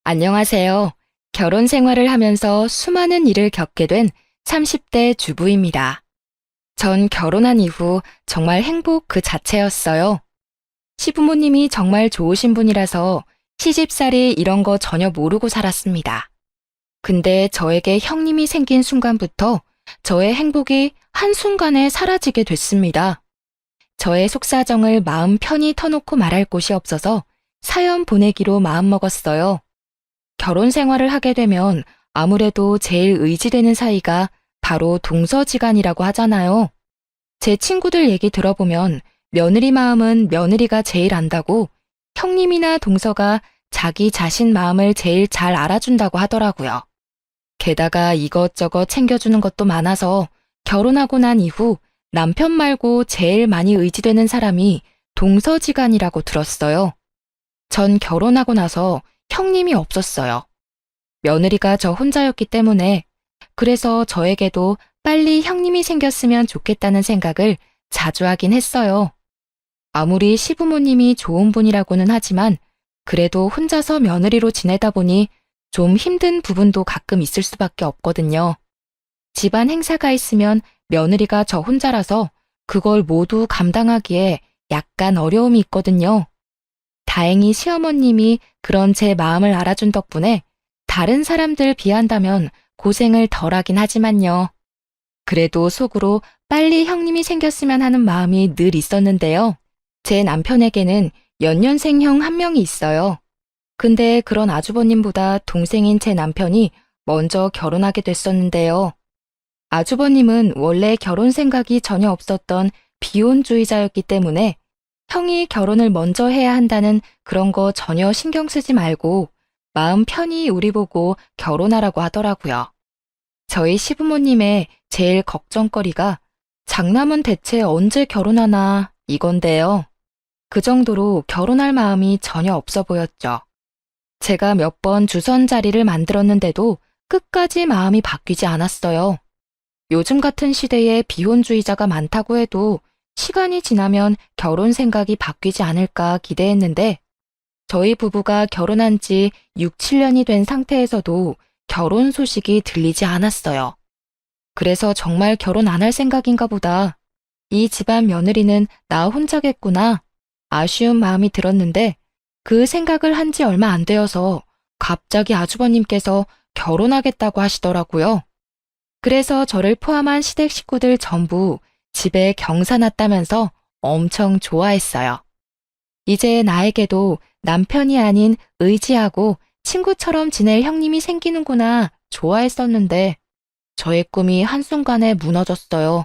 안녕하세요. 결혼 생활을 하면서 수많은 일을 겪게 된 30대 주부입니다. 전 결혼한 이후 정말 행복 그 자체였어요. 시부모님이 정말 좋으신 분이라서 시집살이 이런 거 전혀 모르고 살았습니다. 근데 저에게 형님이 생긴 순간부터 저의 행복이 한순간에 사라지게 됐습니다. 저의 속사정을 마음 편히 터놓고 말할 곳이 없어서 사연 보내기로 마음먹었어요. 결혼 생활을 하게 되면 아무래도 제일 의지되는 사이가 바로 동서지간이라고 하잖아요. 제 친구들 얘기 들어보면 며느리 마음은 며느리가 제일 안다고 형님이나 동서가 자기 자신 마음을 제일 잘 알아준다고 하더라고요. 게다가 이것저것 챙겨주는 것도 많아서 결혼하고 난 이후 남편 말고 제일 많이 의지되는 사람이 동서지간이라고 들었어요. 전 결혼하고 나서 형님이 없었어요. 며느리가 저 혼자였기 때문에 그래서 저에게도 빨리 형님이 생겼으면 좋겠다는 생각을 자주 하긴 했어요. 아무리 시부모님이 좋은 분이라고는 하지만 그래도 혼자서 며느리로 지내다 보니 좀 힘든 부분도 가끔 있을 수밖에 없거든요. 집안 행사가 있으면 며느리가 저 혼자라서 그걸 모두 감당하기에 약간 어려움이 있거든요. 다행히 시어머님이 그런 제 마음을 알아준 덕분에 다른 사람들 비한다면 고생을 덜 하긴 하지만요. 그래도 속으로 빨리 형님이 생겼으면 하는 마음이 늘 있었는데요. 제 남편에게는 연년생 형 한 명이 있어요. 근데 그런 아주버님보다 동생인 제 남편이 먼저 결혼하게 됐었는데요. 아주버님은 원래 결혼 생각이 전혀 없었던 비혼주의자였기 때문에 형이 결혼을 먼저 해야 한다는 그런 거 전혀 신경 쓰지 말고 마음 편히 우리 보고 결혼하라고 하더라고요. 저희 시부모님의 제일 걱정거리가 장남은 대체 언제 결혼하나 이건데요. 그 정도로 결혼할 마음이 전혀 없어 보였죠. 제가 몇 번 주선 자리를 만들었는데도 끝까지 마음이 바뀌지 않았어요. 요즘 같은 시대에 비혼주의자가 많다고 해도 시간이 지나면 결혼 생각이 바뀌지 않을까 기대했는데 저희 부부가 결혼한 지 6, 7년이 된 상태에서도 결혼 소식이 들리지 않았어요. 그래서 정말 결혼 안 할 생각인가 보다. 이 집안 며느리는 나 혼자겠구나. 아쉬운 마음이 들었는데 그 생각을 한 지 얼마 안 되어서 갑자기 아주버님께서 결혼하겠다고 하시더라고요. 그래서 저를 포함한 시댁 식구들 전부 집에 경사 났다면서 엄청 좋아했어요. 이제 나에게도 남편이 아닌 의지하고 친구처럼 지낼 형님이 생기는구나 좋아했었는데 저의 꿈이 한순간에 무너졌어요.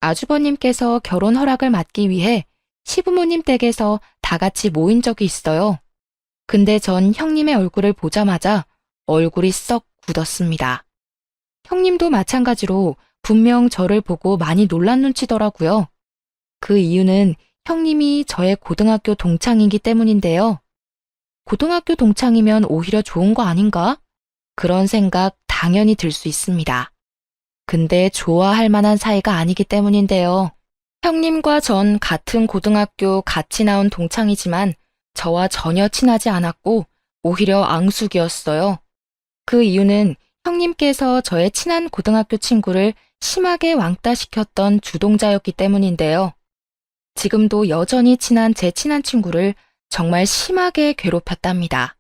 아주버님께서 결혼 허락을 받기 위해 시부모님 댁에서 다 같이 모인 적이 있어요. 근데 전 형님의 얼굴을 보자마자 얼굴이 썩 굳었습니다. 형님도 마찬가지로 분명 저를 보고 많이 놀란 눈치더라고요. 그 이유는 형님이 저의 고등학교 동창이기 때문인데요. 고등학교 동창이면 오히려 좋은 거 아닌가? 그런 생각 당연히 들 수 있습니다. 근데 좋아할 만한 사이가 아니기 때문인데요. 형님과 전 같은 고등학교 같이 나온 동창이지만 저와 전혀 친하지 않았고 오히려 앙숙이었어요. 그 이유는 형님께서 저의 친한 고등학교 친구를 심하게 왕따시켰던 주동자였기 때문인데요. 지금도 여전히 친한 제 친한 친구를 정말 심하게 괴롭혔답니다.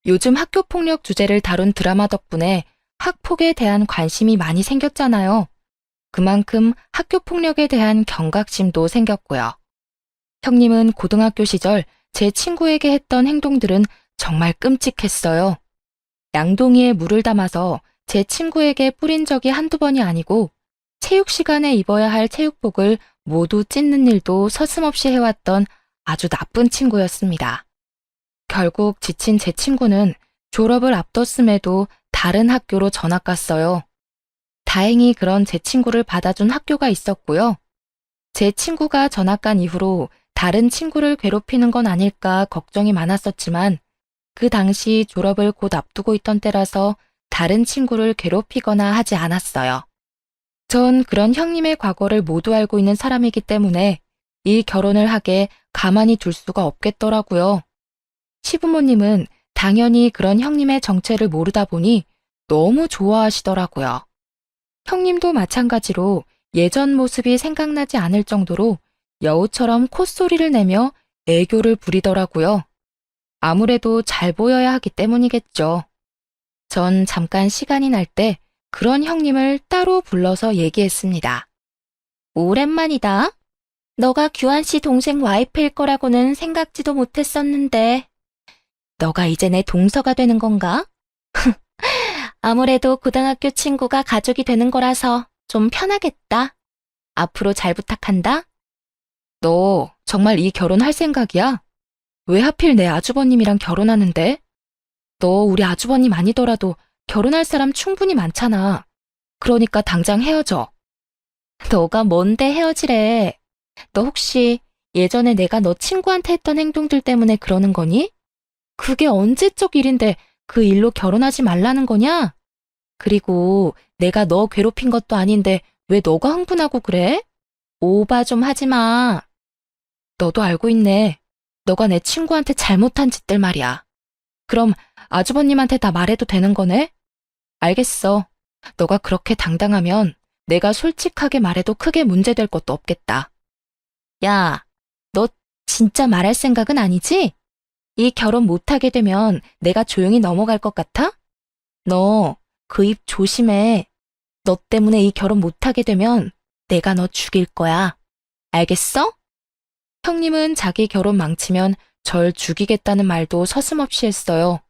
요즘 학교폭력 주제를 다룬 드라마 덕분에 학폭에 대한 관심이 많이 생겼잖아요. 그만큼 학교폭력에 대한 경각심도 생겼고요. 형님은 고등학교 시절 제 친구에게 했던 행동들은 정말 끔찍했어요. 양동이에 물을 담아서 제 친구에게 뿌린 적이 한두 번이 아니고 체육 시간에 입어야 할 체육복을 모두 찢는 일도 서슴없이 해왔던 아주 나쁜 친구였습니다. 결국 지친 제 친구는 졸업을 앞뒀음에도 다른 학교로 전학 갔어요. 다행히 그런 제 친구를 받아준 학교가 있었고요. 제 친구가 전학 간 이후로 다른 친구를 괴롭히는 건 아닐까 걱정이 많았었지만 그 당시 졸업을 곧 앞두고 있던 때라서 다른 친구를 괴롭히거나 하지 않았어요. 전 그런 형님의 과거를 모두 알고 있는 사람이기 때문에 이 결혼을 하게 가만히 둘 수가 없겠더라고요. 시부모님은 당연히 그런 형님의 정체를 모르다 보니 너무 좋아하시더라고요. 형님도 마찬가지로 예전 모습이 생각나지 않을 정도로 여우처럼 콧소리를 내며 애교를 부리더라고요. 아무래도 잘 보여야 하기 때문이겠죠. 전 잠깐 시간이 날 때 그런 형님을 따로 불러서 얘기했습니다. 오랜만이다. 너가 규환 씨 동생 와이프일 거라고는 생각지도 못했었는데. 너가 이제 내 동서가 되는 건가? 아무래도 고등학교 친구가 가족이 되는 거라서 좀 편하겠다. 앞으로 잘 부탁한다. 너 정말 이 결혼할 생각이야? 왜 하필 내 아주버님이랑 결혼하는데? 너 우리 아주버님 아니더라도 결혼할 사람 충분히 많잖아. 그러니까 당장 헤어져. 너가 뭔데 헤어지래? 너 혹시 예전에 내가 너 친구한테 했던 행동들 때문에 그러는 거니? 그게 언제적 일인데 그 일로 결혼하지 말라는 거냐? 그리고 내가 너 괴롭힌 것도 아닌데 왜 너가 흥분하고 그래? 오바 좀 하지 마. 너도 알고 있네. 너가 내 친구한테 잘못한 짓들 말이야. 그럼 아주버님한테 다 말해도 되는 거네? 알겠어. 너가 그렇게 당당하면 내가 솔직하게 말해도 크게 문제될 것도 없겠다. 야, 너 진짜 말할 생각은 아니지? 이 결혼 못하게 되면 내가 조용히 넘어갈 것 같아? 너 그 입 조심해. 너 때문에 이 결혼 못하게 되면 내가 너 죽일 거야. 알겠어? 형님은 자기 결혼 망치면 절 죽이겠다는 말도 서슴없이 했어요.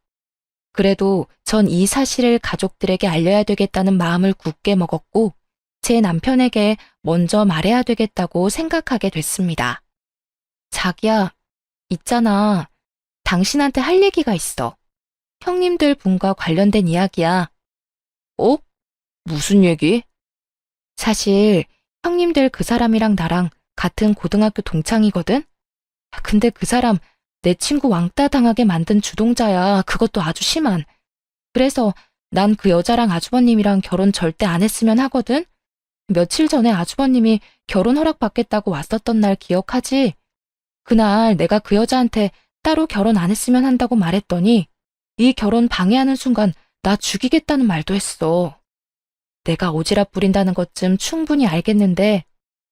그래도 전 이 사실을 가족들에게 알려야 되겠다는 마음을 굳게 먹었고 제 남편에게 먼저 말해야 되겠다고 생각하게 됐습니다. 자기야, 있잖아. 당신한테 할 얘기가 있어. 형님들 분과 관련된 이야기야. 어? 무슨 얘기? 사실 형님들 그 사람이랑 나랑 같은 고등학교 동창이거든? 근데 그 사람 내 친구 왕따 당하게 만든 주동자야. 그것도 아주 심한. 그래서 난 그 여자랑 아주버님이랑 결혼 절대 안 했으면 하거든? 며칠 전에 아주버님이 결혼 허락 받겠다고 왔었던 날 기억하지? 그날 내가 그 여자한테 따로 결혼 안 했으면 한다고 말했더니 이 결혼 방해하는 순간 나 죽이겠다는 말도 했어. 내가 오지랖 부린다는 것쯤 충분히 알겠는데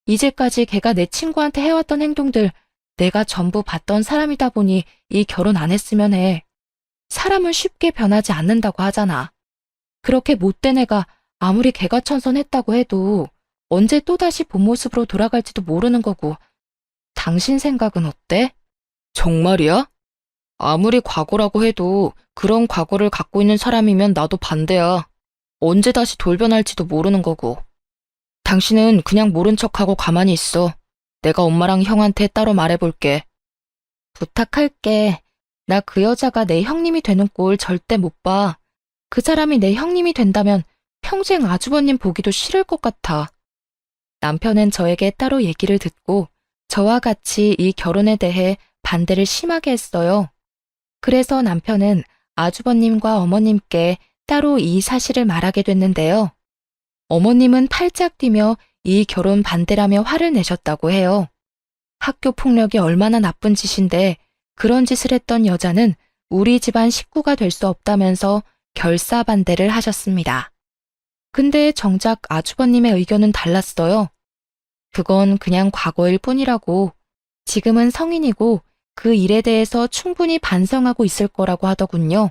이제까지 걔가 내 친구한테 해왔던 행동들 내가 전부 봤던 사람이다 보니 이 결혼 안 했으면 해. 사람은 쉽게 변하지 않는다고 하잖아. 그렇게 못된 애가 아무리 개가천선했다고 해도 언제 또다시 본 모습으로 돌아갈지도 모르는 거고. 당신 생각은 어때? 정말이야? 아무리 과거라고 해도 그런 과거를 갖고 있는 사람이면 나도 반대야. 언제 다시 돌변할지도 모르는 거고. 당신은 그냥 모른 척하고 가만히 있어. 내가 엄마랑 형한테 따로 말해볼게. 부탁할게. 나 그 여자가 내 형님이 되는 꼴 절대 못 봐. 그 사람이 내 형님이 된다면 평생 아주버님 보기도 싫을 것 같아. 남편은 저에게 따로 얘기를 듣고 저와 같이 이 결혼에 대해 반대를 심하게 했어요. 그래서 남편은 아주버님과 어머님께 따로 이 사실을 말하게 됐는데요. 어머님은 팔짝 뛰며 이 결혼 반대라며 화를 내셨다고 해요. 학교 폭력이 얼마나 나쁜 짓인데 그런 짓을 했던 여자는 우리 집안 식구가 될 수 없다면서 결사반대를 하셨습니다. 근데 정작 아주버님의 의견은 달랐어요. 그건 그냥 과거일 뿐이라고. 지금은 성인이고 그 일에 대해서 충분히 반성하고 있을 거라고 하더군요.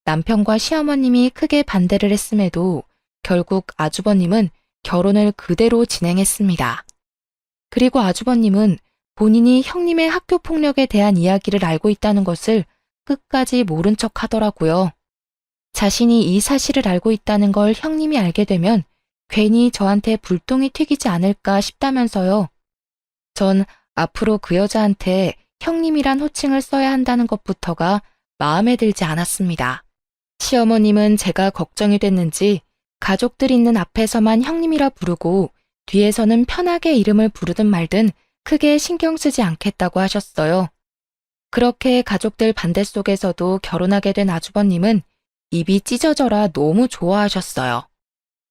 남편과 시어머님이 크게 반대를 했음에도 결국 아주버님은 결혼을 그대로 진행했습니다. 그리고 아주버님은 본인이 형님의 학교 폭력에 대한 이야기를 알고 있다는 것을 끝까지 모른 척 하더라고요. 자신이 이 사실을 알고 있다는 걸 형님이 알게 되면 괜히 저한테 불똥이 튀기지 않을까 싶다면서요. 전 앞으로 그 여자한테 형님이란 호칭을 써야 한다는 것부터가 마음에 들지 않았습니다. 시어머님은 제가 걱정이 됐는지 가족들 있는 앞에서만 형님이라 부르고 뒤에서는 편하게 이름을 부르든 말든 크게 신경 쓰지 않겠다고 하셨어요. 그렇게 가족들 반대 속에서도 결혼하게 된 아주버님은 입이 찢어져라 너무 좋아하셨어요.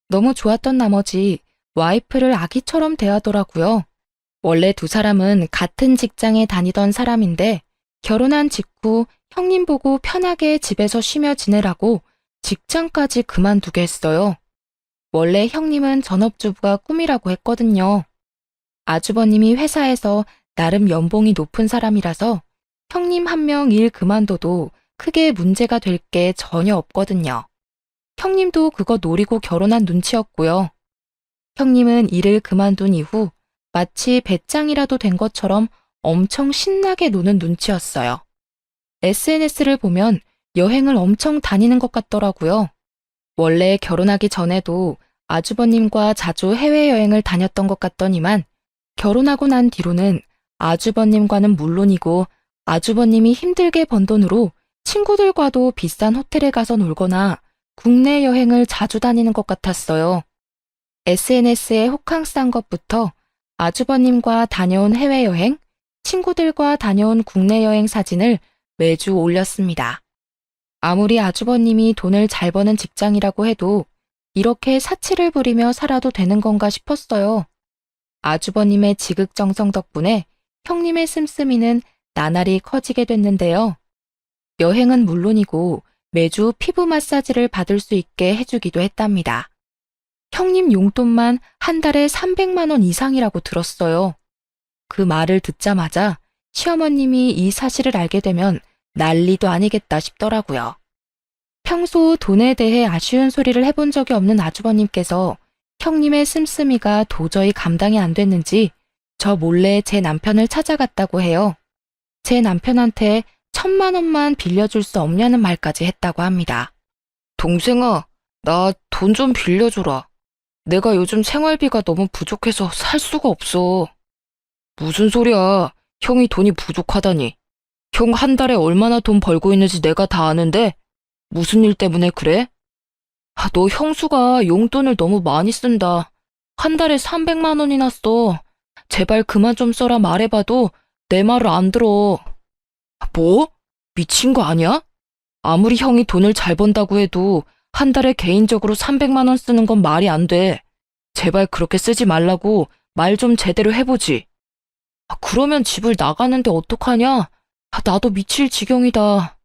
너무 좋았던 나머지 와이프를 아기처럼 대하더라고요. 원래 두 사람은 같은 직장에 다니던 사람인데 결혼한 직후 형님 보고 편하게 집에서 쉬며 지내라고 직장까지 그만두게 했어요. 원래 형님은 전업주부가 꿈이라고 했거든요. 아주버님이 회사에서 나름 연봉이 높은 사람이라서 형님 한 명 일 그만둬도 크게 문제가 될 게 전혀 없거든요. 형님도 그거 노리고 결혼한 눈치였고요. 형님은 일을 그만둔 이후 마치 배짱이라도 된 것처럼 엄청 신나게 노는 눈치였어요. SNS를 보면 여행을 엄청 다니는 것 같더라고요. 원래 결혼하기 전에도 아주버님과 자주 해외여행을 다녔던 것 같더니만 결혼하고 난 뒤로는 아주버님과는 물론이고 아주버님이 힘들게 번 돈으로 친구들과도 비싼 호텔에 가서 놀거나 국내 여행을 자주 다니는 것 같았어요. SNS에 호캉스한 것부터 아주버님과 다녀온 해외여행, 친구들과 다녀온 국내 여행 사진을 매주 올렸습니다. 아무리 아주버님이 돈을 잘 버는 직장이라고 해도 이렇게 사치를 부리며 살아도 되는 건가 싶었어요. 아주버님의 지극정성 덕분에 형님의 씀씀이는 나날이 커지게 됐는데요. 여행은 물론이고 매주 피부 마사지를 받을 수 있게 해주기도 했답니다. 형님 용돈만 한 달에 300만 원 이상이라고 들었어요. 그 말을 듣자마자 시어머님이 이 사실을 알게 되면 난리도 아니겠다 싶더라고요. 평소 돈에 대해 아쉬운 소리를 해본 적이 없는 아주버님께서 형님의 씀씀이가 도저히 감당이 안 됐는지 저 몰래 제 남편을 찾아갔다고 해요. 제 남편한테 1,000만 원만 빌려줄 수 없냐는 말까지 했다고 합니다. 동생아, 나 돈 좀 빌려줘라. 내가 요즘 생활비가 너무 부족해서 살 수가 없어. 무슨 소리야. 형이 돈이 부족하다니. 형 한 달에 얼마나 돈 벌고 있는지 내가 다 아는데 무슨 일 때문에 그래? 너 형수가 용돈을 너무 많이 쓴다. 한 달에 300만 원이나 써. 제발 그만 좀 써라 말해봐도 내 말을 안 들어. 뭐? 미친 거 아니야? 아무리 형이 돈을 잘 번다고 해도 한 달에 개인적으로 300만 원 쓰는 건 말이 안 돼. 제발 그렇게 쓰지 말라고 말 좀 제대로 해보지. 그러면 집을 나가는데 어떡하냐? 나도 미칠 지경이다.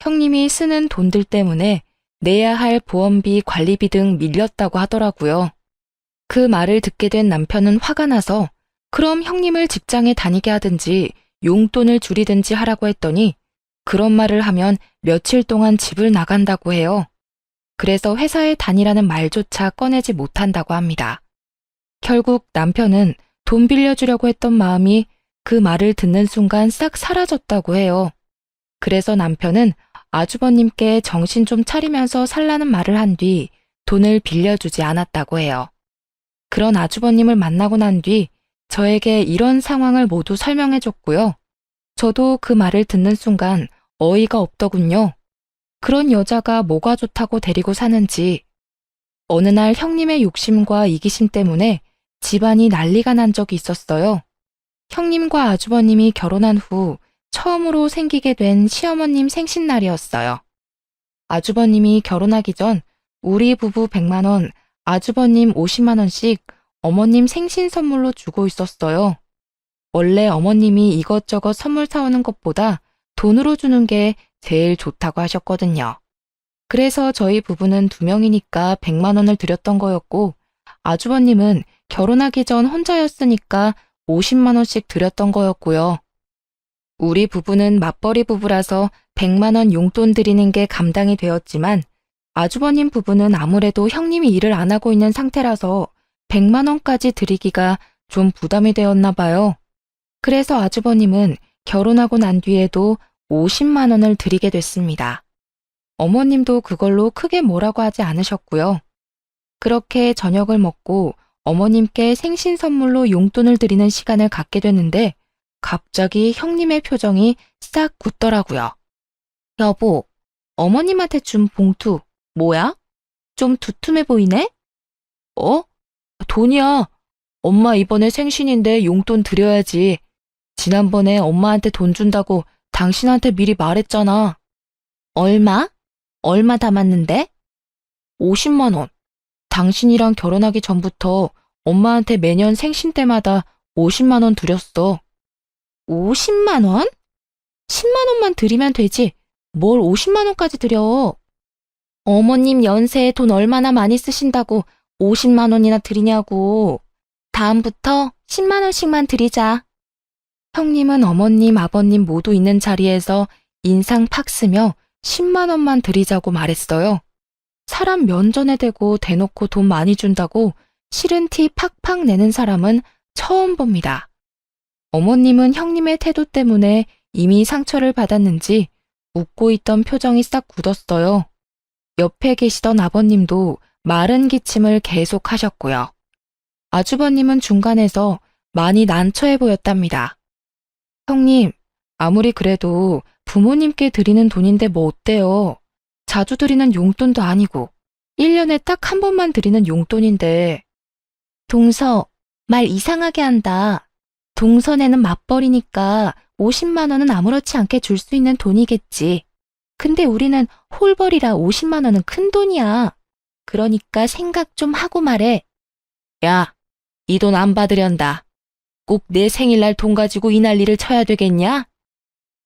형님이 쓰는 돈들 때문에 내야 할 보험비, 관리비 등 밀렸다고 하더라고요. 그 말을 듣게 된 남편은 화가 나서 그럼 형님을 직장에 다니게 하든지 용돈을 줄이든지 하라고 했더니 그런 말을 하면 며칠 동안 집을 나간다고 해요. 그래서 회사에 다니라는 말조차 꺼내지 못한다고 합니다. 결국 남편은 돈 빌려주려고 했던 마음이 그 말을 듣는 순간 싹 사라졌다고 해요. 그래서 남편은 아주버님께 정신 좀 차리면서 살라는 말을 한 뒤 돈을 빌려주지 않았다고 해요. 그런 아주버님을 만나고 난 뒤 저에게 이런 상황을 모두 설명해 줬고요. 저도 그 말을 듣는 순간 어이가 없더군요. 그런 여자가 뭐가 좋다고 데리고 사는지. 어느 날 형님의 욕심과 이기심 때문에 집안이 난리가 난 적이 있었어요. 형님과 아주버님이 결혼한 후 처음으로 생기게 된 시어머님 생신날이었어요. 아주버님이 결혼하기 전 우리 부부 100만 원, 아주버님 50만 원씩 어머님 생신 선물로 주고 있었어요. 원래 어머님이 이것저것 선물 사오는 것보다 돈으로 주는 게 제일 좋다고 하셨거든요. 그래서 저희 부부는 2명이니까 100만 원을 드렸던 거였고 아주버님은 결혼하기 전 혼자였으니까 50만 원씩 드렸던 거였고요. 우리 부부는 맞벌이 부부라서 100만 원 용돈 드리는 게 감당이 되었지만 아주버님 부부는 아무래도 형님이 일을 안 하고 있는 상태라서 100만 원까지 드리기가 좀 부담이 되었나 봐요. 그래서 아주버님은 결혼하고 난 뒤에도 50만 원을 드리게 됐습니다. 어머님도 그걸로 크게 뭐라고 하지 않으셨고요. 그렇게 저녁을 먹고 어머님께 생신 선물로 용돈을 드리는 시간을 갖게 됐는데 갑자기 형님의 표정이 싹 굳더라고요. 여보, 어머님한테 준 봉투 뭐야? 좀 두툼해 보이네? 어? 돈이야. 엄마 이번에 생신인데 용돈 드려야지. 지난번에 엄마한테 돈 준다고 당신한테 미리 말했잖아. 얼마? 얼마 담았는데? 50만 원. 당신이랑 결혼하기 전부터 엄마한테 매년 생신 때마다 50만 원 드렸어. 50만 원? 10만 원만 드리면 되지. 뭘 50만 원까지 드려. 어머님 연세에 돈 얼마나 많이 쓰신다고 50만 원이나 드리냐고. 다음부터 10만 원씩만 드리자. 형님은 어머님, 아버님 모두 있는 자리에서 인상 팍 쓰며 10만 원만 드리자고 말했어요. 사람 면전에 대고 대놓고 돈 많이 준다고 싫은 티 팍팍 내는 사람은 처음 봅니다. 어머님은 형님의 태도 때문에 이미 상처를 받았는지 웃고 있던 표정이 싹 굳었어요. 옆에 계시던 아버님도 마른 기침을 계속 하셨고요. 아주버님은 중간에서 많이 난처해 보였답니다. 형님, 아무리 그래도 부모님께 드리는 돈인데 뭐 어때요? 자주 드리는 용돈도 아니고 1년에 딱 한 번만 드리는 용돈인데. 동서, 말 이상하게 한다. 동선에는 맞벌이니까 50만 원은 아무렇지 않게 줄 수 있는 돈이겠지. 근데 우리는 홀벌이라 50만 원은 큰 돈이야. 그러니까 생각 좀 하고 말해. 야, 이 돈 안 받으련다. 꼭 내 생일날 돈 가지고 이 난리를 쳐야 되겠냐?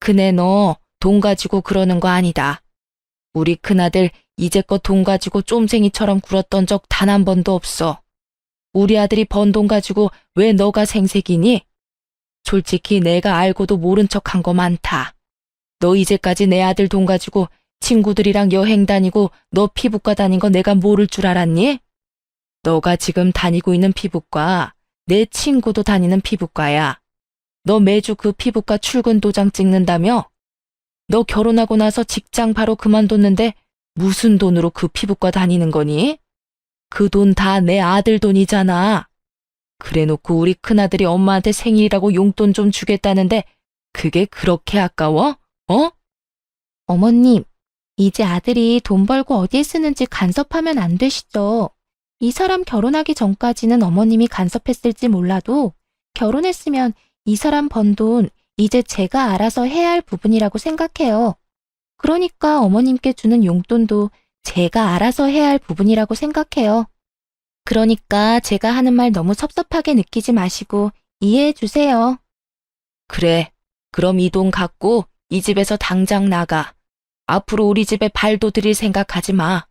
그네 너 돈 가지고 그러는 거 아니다. 우리 큰아들 이제껏 돈 가지고 쫌생이처럼 굴었던 적 단 한 번도 없어. 우리 아들이 번 돈 가지고 왜 너가 생색이니? 솔직히 내가 알고도 모른 척한 거 많다. 너 이제까지 내 아들 돈 가지고 친구들이랑 여행 다니고 너 피부과 다닌 거 내가 모를 줄 알았니? 너가 지금 다니고 있는 피부과 내 친구도 다니는 피부과야. 너 매주 그 피부과 출근 도장 찍는다며? 너 결혼하고 나서 직장 바로 그만뒀는데 무슨 돈으로 그 피부과 다니는 거니? 그 돈 다 내 아들 돈이잖아. 그래놓고 우리 큰아들이 엄마한테 생일이라고 용돈 좀 주겠다는데 그게 그렇게 아까워? 어? 어머님, 이제 아들이 돈 벌고 어디에 쓰는지 간섭하면 안 되시죠. 이 사람 결혼하기 전까지는 어머님이 간섭했을지 몰라도 결혼했으면 이 사람 번 돈 이제 제가 알아서 해야 할 부분이라고 생각해요. 그러니까 어머님께 주는 용돈도 제가 알아서 해야 할 부분이라고 생각해요. 그러니까 제가 하는 말 너무 섭섭하게 느끼지 마시고 이해해 주세요. 그래, 그럼 이 돈 갖고 이 집에서 당장 나가. 앞으로 우리 집에 발도 들일 생각하지 마.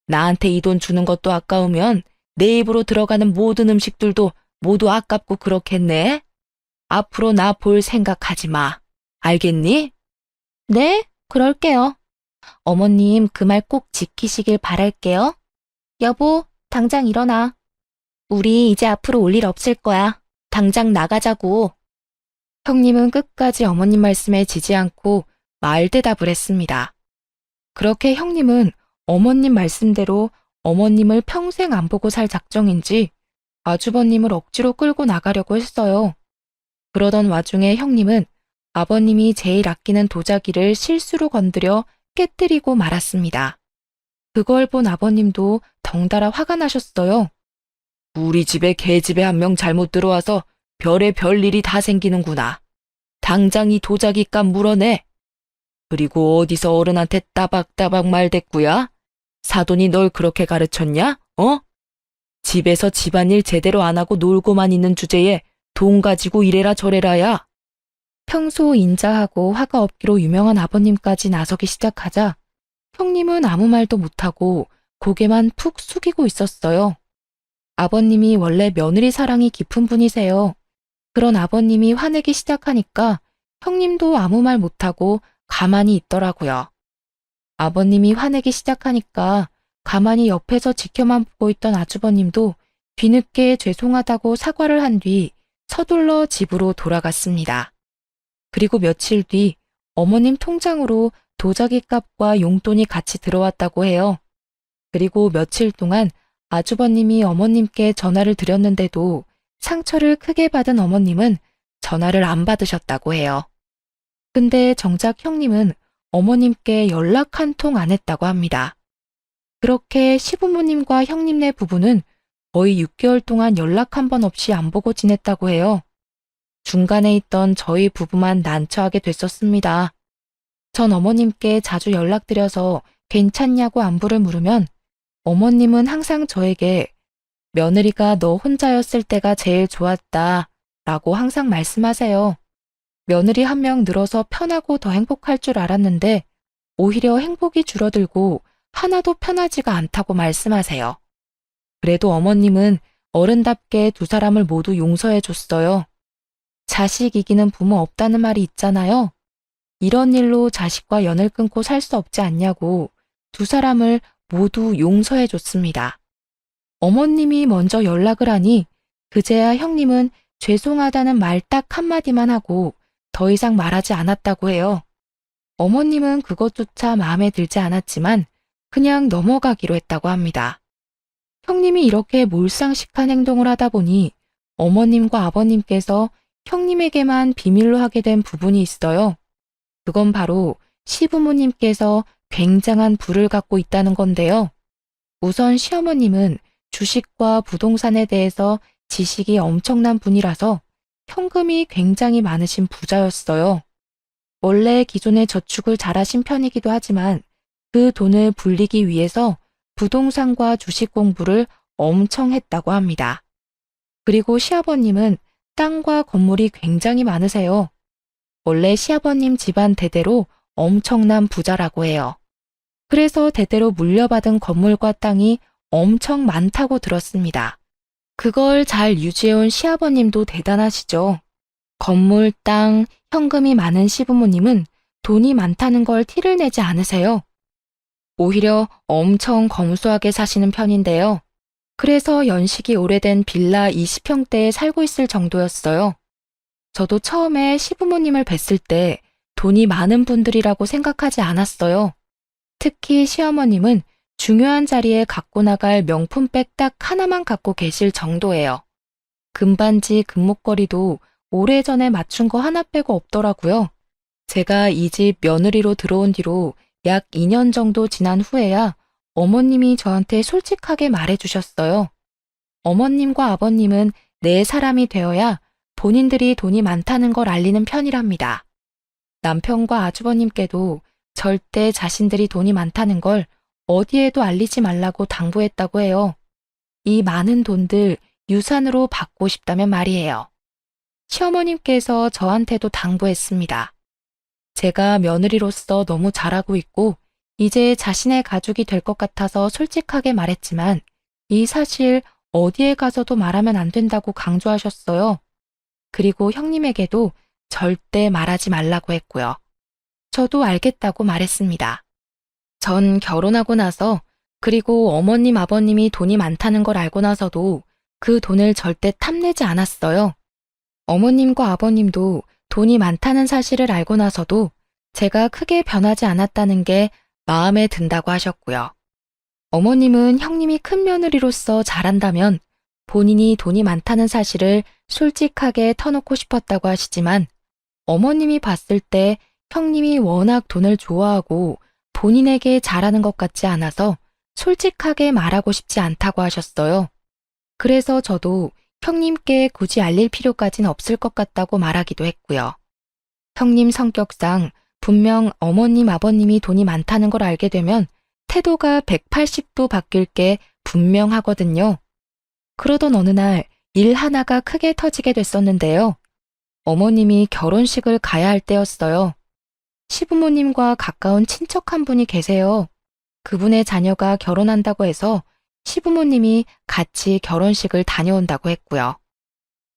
나한테 이 돈 주는 것도 아까우면 내 입으로 들어가는 모든 음식들도 모두 아깝고 그렇겠네. 앞으로 나 볼 생각하지 마. 알겠니? 네, 그럴게요. 어머님 그 말 꼭 지키시길 바랄게요. 여보, 당장 일어나. 우리 이제 앞으로 올 일 없을 거야. 당장 나가자고. 형님은 끝까지 어머님 말씀에 지지 않고 말대답을 했습니다. 그렇게 형님은 어머님 말씀대로 어머님을 평생 안 보고 살 작정인지 아주버님을 억지로 끌고 나가려고 했어요. 그러던 와중에 형님은 아버님이 제일 아끼는 도자기를 실수로 건드려 깨뜨리고 말았습니다. 그걸 본 아버님도 덩달아 화가 나셨어요. 우리 집에 개집에 한 명 잘못 들어와서 별의 별일이 다 생기는구나. 당장 이 도자기값 물어내. 그리고 어디서 어른한테 따박따박 말댔구야? 사돈이 널 그렇게 가르쳤냐? 어? 집에서 집안일 제대로 안 하고 놀고만 있는 주제에 돈 가지고 이래라 저래라야. 평소 인자하고 화가 없기로 유명한 아버님까지 나서기 시작하자 형님은 아무 말도 못하고 고개만 푹 숙이고 있었어요. 아버님이 원래 며느리 사랑이 깊은 분이세요. 그런 아버님이 화내기 시작하니까 형님도 아무 말 못하고 가만히 있더라고요. 아버님이 화내기 시작하니까 가만히 옆에서 지켜만 보고 있던 아주버님도 뒤늦게 죄송하다고 사과를 한 뒤 서둘러 집으로 돌아갔습니다. 그리고 며칠 뒤 어머님 통장으로 도자기 값과 용돈이 같이 들어왔다고 해요. 그리고 며칠 동안 아주버님이 어머님께 전화를 드렸는데도 상처를 크게 받은 어머님은 전화를 안 받으셨다고 해요. 근데 정작 형님은 어머님께 연락 한 통 안 했다고 합니다. 그렇게 시부모님과 형님네 부부는 거의 6개월 동안 연락 한 번 없이 안 보고 지냈다고 해요. 중간에 있던 저희 부부만 난처하게 됐었습니다. 전 어머님께 자주 연락드려서 괜찮냐고 안부를 물으면 어머님은 항상 저에게 며느리가 너 혼자였을 때가 제일 좋았다 라고 항상 말씀하세요. 며느리 한 명 늘어서 편하고 더 행복할 줄 알았는데 오히려 행복이 줄어들고 하나도 편하지가 않다고 말씀하세요. 그래도 어머님은 어른답게 두 사람을 모두 용서해 줬어요. 자식 이기는 부모 없다는 말이 있잖아요. 이런 일로 자식과 연을 끊고 살 수 없지 않냐고 두 사람을 모두 용서해 줬습니다. 어머님이 먼저 연락을 하니 그제야 형님은 죄송하다는 말 딱 한마디만 하고 더 이상 말하지 않았다고 해요. 어머님은 그것조차 마음에 들지 않았지만 그냥 넘어가기로 했다고 합니다. 형님이 이렇게 몰상식한 행동을 하다 보니 어머님과 아버님께서 형님에게만 비밀로 하게 된 부분이 있어요. 그건 바로 시부모님께서 굉장한 부를 갖고 있다는 건데요. 우선 시어머님은 주식과 부동산에 대해서 지식이 엄청난 분이라서 현금이 굉장히 많으신 부자였어요. 원래 기존에 저축을 잘하신 편이기도 하지만 그 돈을 불리기 위해서 부동산과 주식 공부를 엄청 했다고 합니다. 그리고 시아버님은 땅과 건물이 굉장히 많으세요. 원래 시아버님 집안 대대로 엄청난 부자라고 해요. 그래서 대대로 물려받은 건물과 땅이 엄청 많다고 들었습니다. 그걸 잘 유지해온 시아버님도 대단하시죠. 건물, 땅, 현금이 많은 시부모님은 돈이 많다는 걸 티를 내지 않으세요. 오히려 엄청 검소하게 사시는 편인데요. 그래서 연식이 오래된 빌라 20평대에 살고 있을 정도였어요. 저도 처음에 시부모님을 뵀을 때 돈이 많은 분들이라고 생각하지 않았어요. 특히 시어머님은 중요한 자리에 갖고 나갈 명품백 딱 하나만 갖고 계실 정도예요. 금반지, 금목걸이도 오래전에 맞춘 거 하나 빼고 없더라고요. 제가 이 집 며느리로 들어온 뒤로 약 2년 정도 지난 후에야 어머님이 저한테 솔직하게 말해주셨어요. 어머님과 아버님은 내 사람이 되어야 본인들이 돈이 많다는 걸 알리는 편이랍니다. 남편과 아주버님께도 절대 자신들이 돈이 많다는 걸 어디에도 알리지 말라고 당부했다고 해요. 이 많은 돈들 유산으로 받고 싶다면 말이에요. 시어머님께서 저한테도 당부했습니다. 제가 며느리로서 너무 잘하고 있고 이제 자신의 가족이 될 것 같아서 솔직하게 말했지만 이 사실 어디에 가서도 말하면 안 된다고 강조하셨어요. 그리고 형님에게도 절대 말하지 말라고 했고요. 저도 알겠다고 말했습니다. 전 결혼하고 나서 그리고 어머님 아버님이 돈이 많다는 걸 알고 나서도 그 돈을 절대 탐내지 않았어요. 어머님과 아버님도 돈이 많다는 사실을 알고 나서도 제가 크게 변하지 않았다는 게 마음에 든다고 하셨고요. 어머님은 형님이 큰 며느리로서 잘한다면 본인이 돈이 많다는 사실을 솔직하게 터놓고 싶었다고 하시지만 어머님이 봤을 때 형님이 워낙 돈을 좋아하고 본인에게 잘하는 것 같지 않아서 솔직하게 말하고 싶지 않다고 하셨어요. 그래서 저도 형님께 굳이 알릴 필요까진 없을 것 같다고 말하기도 했고요. 형님 성격상 분명 어머님, 아버님이 돈이 많다는 걸 알게 되면 태도가 180도 바뀔 게 분명하거든요. 그러던 어느 날 일 하나가 크게 터지게 됐었는데요. 어머님이 결혼식을 가야 할 때였어요. 시부모님과 가까운 친척 한 분이 계세요. 그분의 자녀가 결혼한다고 해서 시부모님이 같이 결혼식을 다녀온다고 했고요.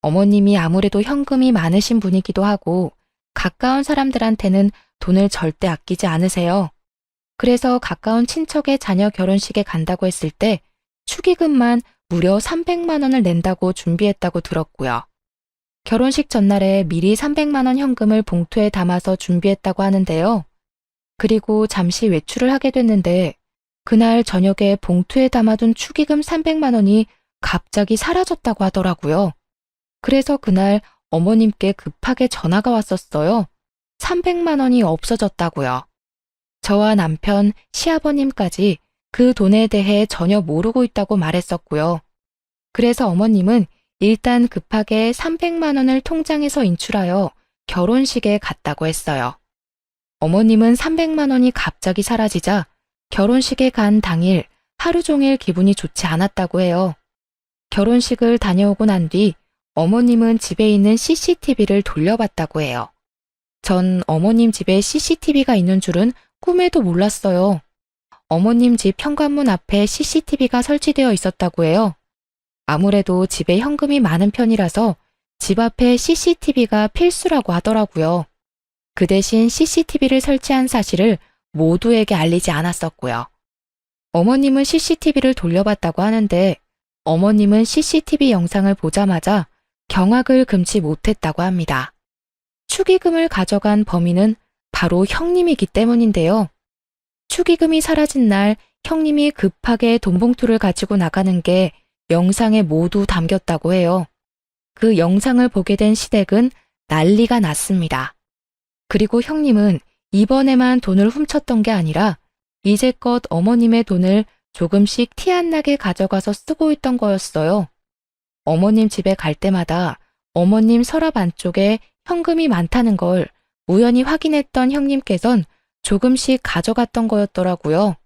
어머님이 아무래도 현금이 많으신 분이기도 하고 가까운 사람들한테는 돈을 절대 아끼지 않으세요. 그래서 가까운 친척의 자녀 결혼식에 간다고 했을 때 축의금만 무려 300만 원을 낸다고 준비했다고 들었고요. 결혼식 전날에 미리 300만 원 현금을 봉투에 담아서 준비했다고 하는데요. 그리고 잠시 외출을 하게 됐는데 그날 저녁에 봉투에 담아둔 축의금 300만 원이 갑자기 사라졌다고 하더라고요. 그래서 그날 어머님께 급하게 전화가 왔었어요. 300만 원이 없어졌다고요. 저와 남편, 시아버님까지 그 돈에 대해 전혀 모르고 있다고 말했었고요. 그래서 어머님은 일단 급하게 300만 원을 통장에서 인출하여 결혼식에 갔다고 했어요. 어머님은 300만 원이 갑자기 사라지자 결혼식에 간 당일 하루 종일 기분이 좋지 않았다고 해요. 결혼식을 다녀오고 난 뒤 어머님은 집에 있는 CCTV를 돌려봤다고 해요. 전 어머님 집에 CCTV가 있는 줄은 꿈에도 몰랐어요. 어머님 집 현관문 앞에 CCTV가 설치되어 있었다고 해요. 아무래도 집에 현금이 많은 편이라서 집 앞에 CCTV가 필수라고 하더라고요. 그 대신 CCTV를 설치한 사실을 모두에게 알리지 않았었고요. 어머님은 CCTV를 돌려봤다고 하는데 어머님은 CCTV 영상을 보자마자 경악을 금치 못했다고 합니다. 축의금을 가져간 범인은 바로 형님이기 때문인데요. 축의금이 사라진 날 형님이 급하게 돈 봉투를 가지고 나가는 게 영상에 모두 담겼다고 해요. 그 영상을 보게 된 시댁은 난리가 났습니다. 그리고 형님은 이번에만 돈을 훔쳤던 게 아니라 이제껏 어머님의 돈을 조금씩 티 안 나게 가져가서 쓰고 있던 거였어요. 어머님 집에 갈 때마다 어머님 서랍 안쪽에 현금이 많다는 걸 우연히 확인했던 형님께선 조금씩 가져갔던 거였더라고요.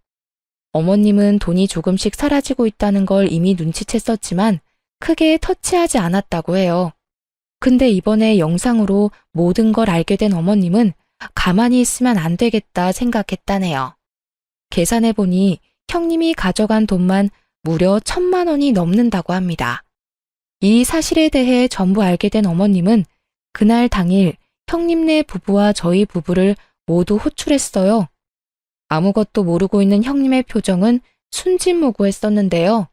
어머님은 돈이 조금씩 사라지고 있다는 걸 이미 눈치챘었지만 크게 터치하지 않았다고 해요. 근데 이번에 영상으로 모든 걸 알게 된 어머님은 가만히 있으면 안 되겠다 생각했다네요. 계산해보니 형님이 가져간 돈만 무려 1,000만 원이 넘는다고 합니다. 이 사실에 대해 전부 알게 된 어머님은 그날 당일 형님네 부부와 저희 부부를 모두 호출했어요. 아무것도 모르고 있는 형님의 표정은 순진무구했었는데요.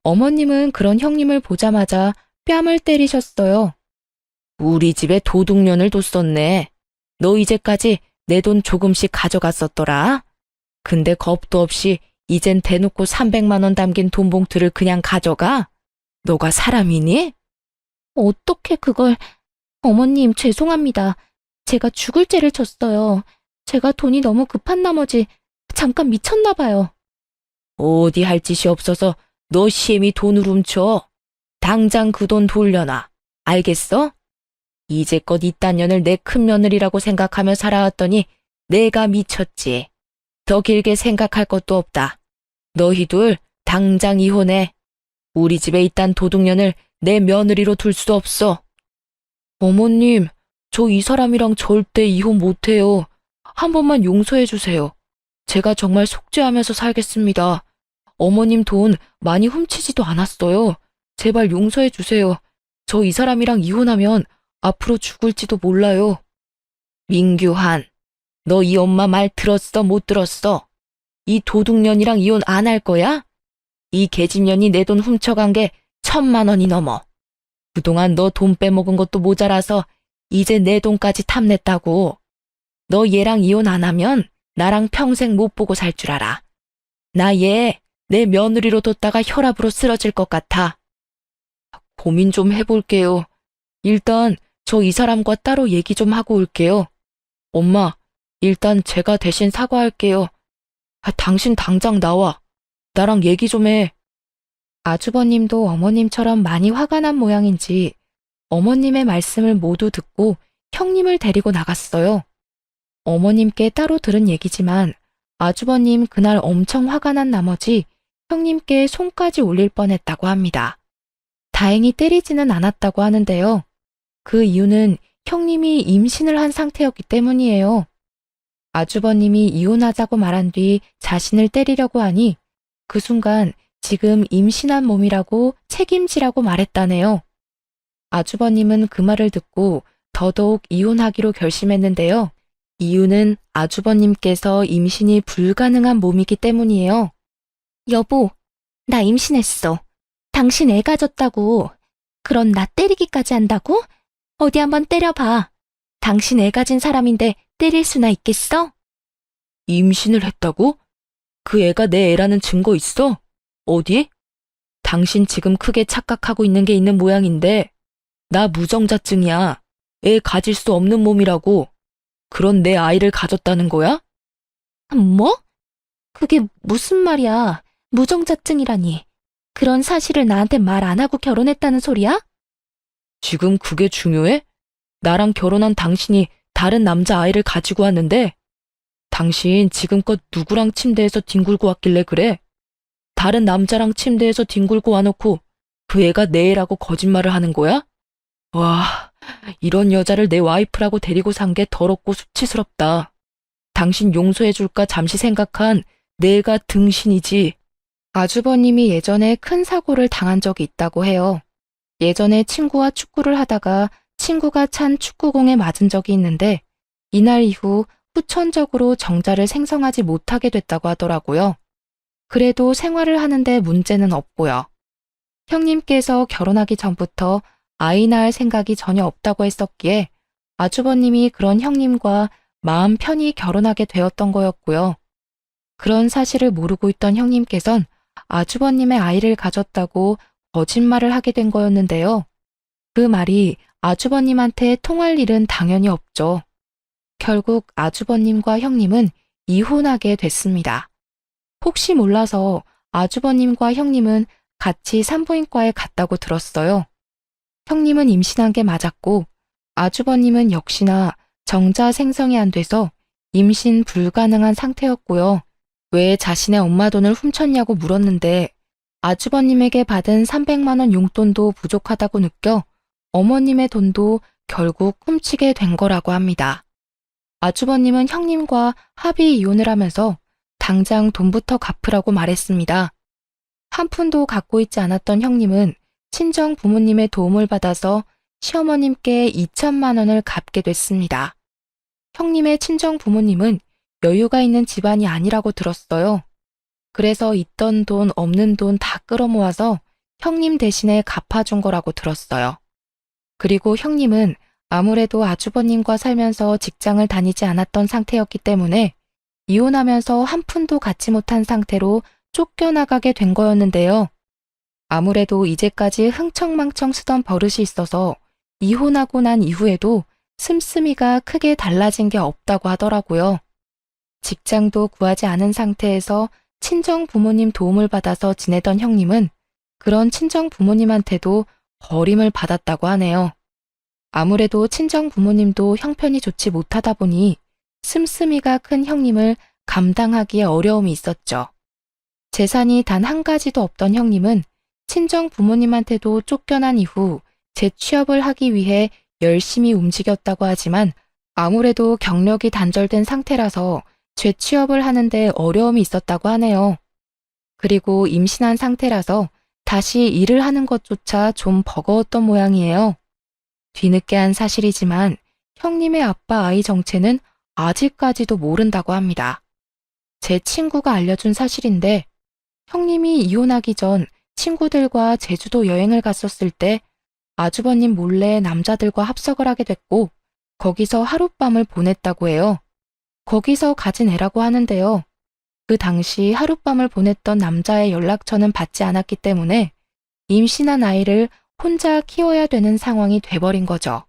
어머님은 그런 형님을 보자마자 뺨을 때리셨어요. 우리 집에 도둑년을 뒀었네. 너 이제까지 내 돈 조금씩 가져갔었더라. 근데 겁도 없이 이젠 대놓고 300만 원 담긴 돈 봉투를 그냥 가져가? 너가 사람이니? 어떻게 그걸... 어머님, 죄송합니다. 제가 죽을 죄를 졌어요. 제가 돈이 너무 급한 나머지 잠깐 미쳤나 봐요. 어디 할 짓이 없어서 너 시엠이 돈을 훔쳐. 당장 그 돈 돌려놔. 알겠어? 이제껏 이딴 년을 내 큰 며느리라고 생각하며 살아왔더니 내가 미쳤지. 더 길게 생각할 것도 없다. 너희들 당장 이혼해. 우리 집에 이딴 도둑년을 내 며느리로 둘 수 없어. 어머님, 저 이 사람이랑 절대 이혼 못해요. 한 번만 용서해 주세요. 제가 정말 속죄하면서 살겠습니다. 어머님 돈 많이 훔치지도 않았어요. 제발 용서해 주세요. 저 이 사람이랑 이혼하면 앞으로 죽을지도 몰라요. 민규한, 너 이 엄마 말 들었어, 못 들었어? 이 도둑년이랑 이혼 안 할 거야? 이 계집년이 내 돈 훔쳐간 게 1,000만 원이 넘어. 그동안 너 돈 빼먹은 것도 모자라서 이제 내 돈까지 탐냈다고. 너 얘랑 이혼 안 하면 나랑 평생 못 보고 살 줄 알아. 나 얘 내 며느리로 뒀다가 혈압으로 쓰러질 것 같아. 고민 좀 해볼게요. 일단 저 이 사람과 따로 얘기 좀 하고 올게요. 엄마, 일단 제가 대신 사과할게요. 당신 당장 나와. 나랑 얘기 좀 해. 아주버님도 어머님처럼 많이 화가 난 모양인지 어머님의 말씀을 모두 듣고 형님을 데리고 나갔어요. 어머님께 따로 들은 얘기지만 아주버님 그날 엄청 화가 난 나머지 형님께 손까지 올릴 뻔했다고 합니다. 다행히 때리지는 않았다고 하는데요. 그 이유는 형님이 임신을 한 상태였기 때문이에요. 아주버님이 이혼하자고 말한 뒤 자신을 때리려고 하니 그 순간 지금 임신한 몸이라고 책임지라고 말했다네요. 아주버님은 그 말을 듣고 더더욱 이혼하기로 결심했는데요. 이유는 아주버님께서 임신이 불가능한 몸이기 때문이에요. 여보, 나 임신했어. 당신 애 가졌다고. 그런 나 때리기까지 한다고? 어디 한번 때려봐. 당신 애 가진 사람인데 때릴 수나 있겠어? 임신을 했다고? 그 애가 내 애라는 증거 있어? 어디? 당신 지금 크게 착각하고 있는 게 있는 모양인데 나 무정자증이야. 애 가질 수 없는 몸이라고. 그런 내 아이를 가졌다는 거야? 뭐? 그게 무슨 말이야. 무정자증이라니. 그런 사실을 나한테 말 안 하고 결혼했다는 소리야? 지금 그게 중요해? 나랑 결혼한 당신이 다른 남자 아이를 가지고 왔는데 당신 지금껏 누구랑 침대에서 뒹굴고 왔길래 그래? 다른 남자랑 침대에서 뒹굴고 와놓고 그 애가 내 애라고 거짓말을 하는 거야? 와, 이런 여자를 내 와이프라고 데리고 산 게 더럽고 수치스럽다. 당신 용서해줄까 잠시 생각한 내가 등신이지. 아주버님이 예전에 큰 사고를 당한 적이 있다고 해요. 예전에 친구와 축구를 하다가 친구가 찬 축구공에 맞은 적이 있는데 이날 이후 후천적으로 정자를 생성하지 못하게 됐다고 하더라고요. 그래도 생활을 하는데 문제는 없고요. 형님께서 결혼하기 전부터 아이 낳을 생각이 전혀 없다고 했었기에 아주버님이 그런 형님과 마음 편히 결혼하게 되었던 거였고요. 그런 사실을 모르고 있던 형님께선 아주버님의 아이를 가졌다고 거짓말을 하게 된 거였는데요. 그 말이 아주버님한테 통할 일은 당연히 없죠. 결국 아주버님과 형님은 이혼하게 됐습니다. 혹시 몰라서 아주버님과 형님은 같이 산부인과에 갔다고 들었어요. 형님은 임신한 게 맞았고 아주버님은 역시나 정자 생성이 안 돼서 임신 불가능한 상태였고요. 왜 자신의 엄마 돈을 훔쳤냐고 물었는데 아주버님에게 받은 300만 원 용돈도 부족하다고 느껴 어머님의 돈도 결국 훔치게 된 거라고 합니다. 아주버님은 형님과 합의 이혼을 하면서 당장 돈부터 갚으라고 말했습니다. 한 푼도 갖고 있지 않았던 형님은 친정 부모님의 도움을 받아서 시어머님께 2천만 원을 갚게 됐습니다. 형님의 친정 부모님은 여유가 있는 집안이 아니라고 들었어요. 그래서 있던 돈 없는 돈 다 끌어모아서 형님 대신에 갚아준 거라고 들었어요. 그리고 형님은 아무래도 아주버님과 살면서 직장을 다니지 않았던 상태였기 때문에 이혼하면서 한 푼도 갖지 못한 상태로 쫓겨나가게 된 거였는데요. 아무래도 이제까지 흥청망청 쓰던 버릇이 있어서 이혼하고 난 이후에도 씀씀이가 크게 달라진 게 없다고 하더라고요. 직장도 구하지 않은 상태에서 친정 부모님 도움을 받아서 지내던 형님은 그런 친정 부모님한테도 버림을 받았다고 하네요. 아무래도 친정 부모님도 형편이 좋지 못하다 보니 씀씀이가 큰 형님을 감당하기에 어려움이 있었죠. 재산이 단 한 가지도 없던 형님은 친정 부모님한테도 쫓겨난 이후 재취업을 하기 위해 열심히 움직였다고 하지만 아무래도 경력이 단절된 상태라서 재취업을 하는데 어려움이 있었다고 하네요. 그리고 임신한 상태라서 다시 일을 하는 것조차 좀 버거웠던 모양이에요. 뒤늦게 한 사실이지만 형님의 아빠 아이 정체는 아직까지도 모른다고 합니다. 제 친구가 알려준 사실인데 형님이 이혼하기 전 친구들과 제주도 여행을 갔었을 때 아주버님 몰래 남자들과 합석을 하게 됐고 거기서 하룻밤을 보냈다고 해요. 거기서 가진 애라고 하는데요. 그 당시 하룻밤을 보냈던 남자의 연락처는 받지 않았기 때문에 임신한 아이를 혼자 키워야 되는 상황이 돼버린 거죠.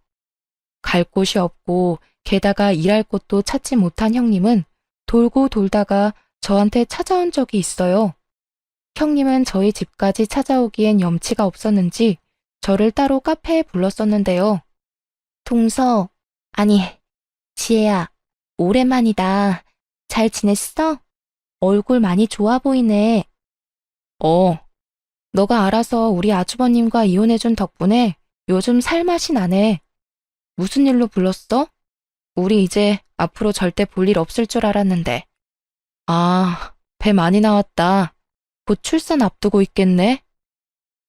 갈 곳이 없고 게다가 일할 곳도 찾지 못한 형님은 돌고 돌다가 저한테 찾아온 적이 있어요. 형님은 저희 집까지 찾아오기엔 염치가 없었는지 저를 따로 카페에 불렀었는데요. 동서, 아니, 지혜야, 오랜만이다. 잘 지냈어? 얼굴 많이 좋아 보이네. 너가 알아서 우리 아주버님과 이혼해준 덕분에 요즘 살맛이 나네. 무슨 일로 불렀어? 우리 이제 앞으로 절대 볼 일 없을 줄 알았는데. 아, 배 많이 나왔다. 곧 출산 앞두고 있겠네?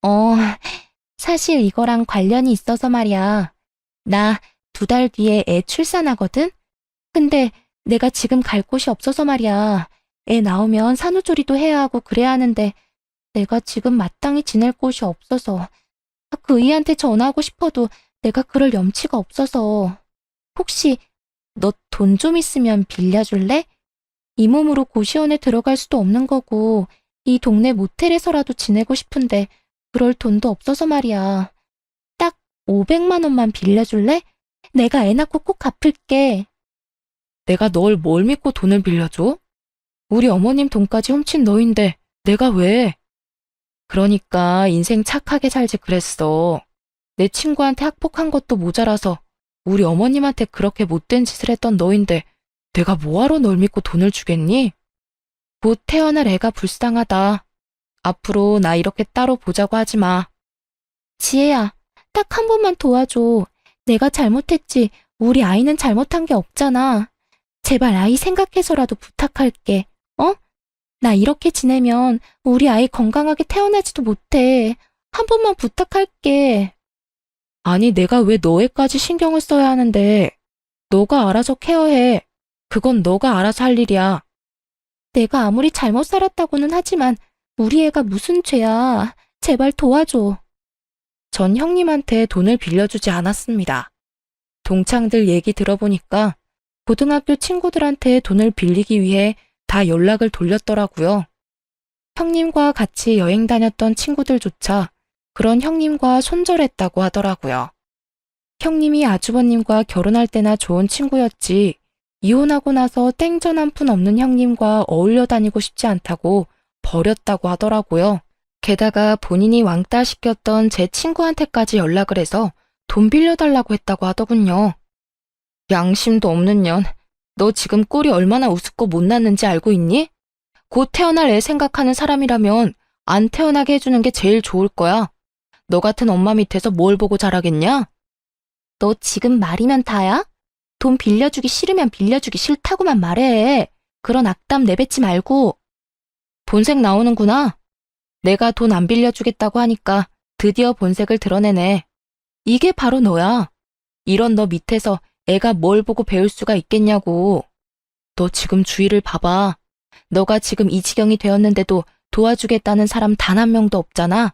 어, 사실 이거랑 관련이 있어서 말이야. 나 2달 뒤에 애 출산하거든? 근데 내가 지금 갈 곳이 없어서 말이야. 애 나오면 산후조리도 해야 하고 그래야 하는데 내가 지금 마땅히 지낼 곳이 없어서 그 의한테 전화하고 싶어도 내가 그럴 염치가 없어서 혹시 너 돈 좀 있으면 빌려줄래? 이 몸으로 고시원에 들어갈 수도 없는 거고 이 동네 모텔에서라도 지내고 싶은데 그럴 돈도 없어서 말이야. 딱 500만 원만 빌려줄래? 내가 애 낳고 꼭 갚을게. 내가 널 뭘 믿고 돈을 빌려줘? 우리 어머님 돈까지 훔친 너인데 내가 왜? 그러니까 인생 착하게 살지 그랬어. 내 친구한테 학폭한 것도 모자라서 우리 어머님한테 그렇게 못된 짓을 했던 너인데 내가 뭐하러 널 믿고 돈을 주겠니? 곧 태어날 애가 불쌍하다. 앞으로 나 이렇게 따로 보자고 하지 마. 지혜야, 딱 한 번만 도와줘. 내가 잘못했지. 우리 아이는 잘못한 게 없잖아. 제발 아이 생각해서라도 부탁할게. 어? 나 이렇게 지내면 우리 아이 건강하게 태어나지도 못해. 한 번만 부탁할게. 아니, 내가 왜 너 애까지 신경을 써야 하는데. 너가 알아서 케어해. 그건 너가 알아서 할 일이야. 내가 아무리 잘못 살았다고는 하지만 우리 애가 무슨 죄야. 제발 도와줘. 전 형님한테 돈을 빌려주지 않았습니다. 동창들 얘기 들어보니까 고등학교 친구들한테 돈을 빌리기 위해 다 연락을 돌렸더라고요. 형님과 같이 여행 다녔던 친구들조차 그런 형님과 손절했다고 하더라고요. 형님이 아주버님과 결혼할 때나 좋은 친구였지 이혼하고 나서 땡전 한 푼 없는 형님과 어울려 다니고 싶지 않다고 버렸다고 하더라고요. 게다가 본인이 왕따 시켰던 제 친구한테까지 연락을 해서 돈 빌려달라고 했다고 하더군요. 양심도 없는 년, 너 지금 꼴이 얼마나 우습고 못났는지 알고 있니? 곧 태어날 애 생각하는 사람이라면 안 태어나게 해주는 게 제일 좋을 거야. 너 같은 엄마 밑에서 뭘 보고 자라겠냐? 너 지금 말이면 다야? 돈 빌려주기 싫으면 빌려주기 싫다고만 말해. 그런 악담 내뱉지 말고. 본색 나오는구나. 내가 돈 안 빌려주겠다고 하니까 드디어 본색을 드러내네. 이게 바로 너야. 이런 너 밑에서 애가 뭘 보고 배울 수가 있겠냐고. 너 지금 주위를 봐봐. 너가 지금 이 지경이 되었는데도 도와주겠다는 사람 단 한 명도 없잖아.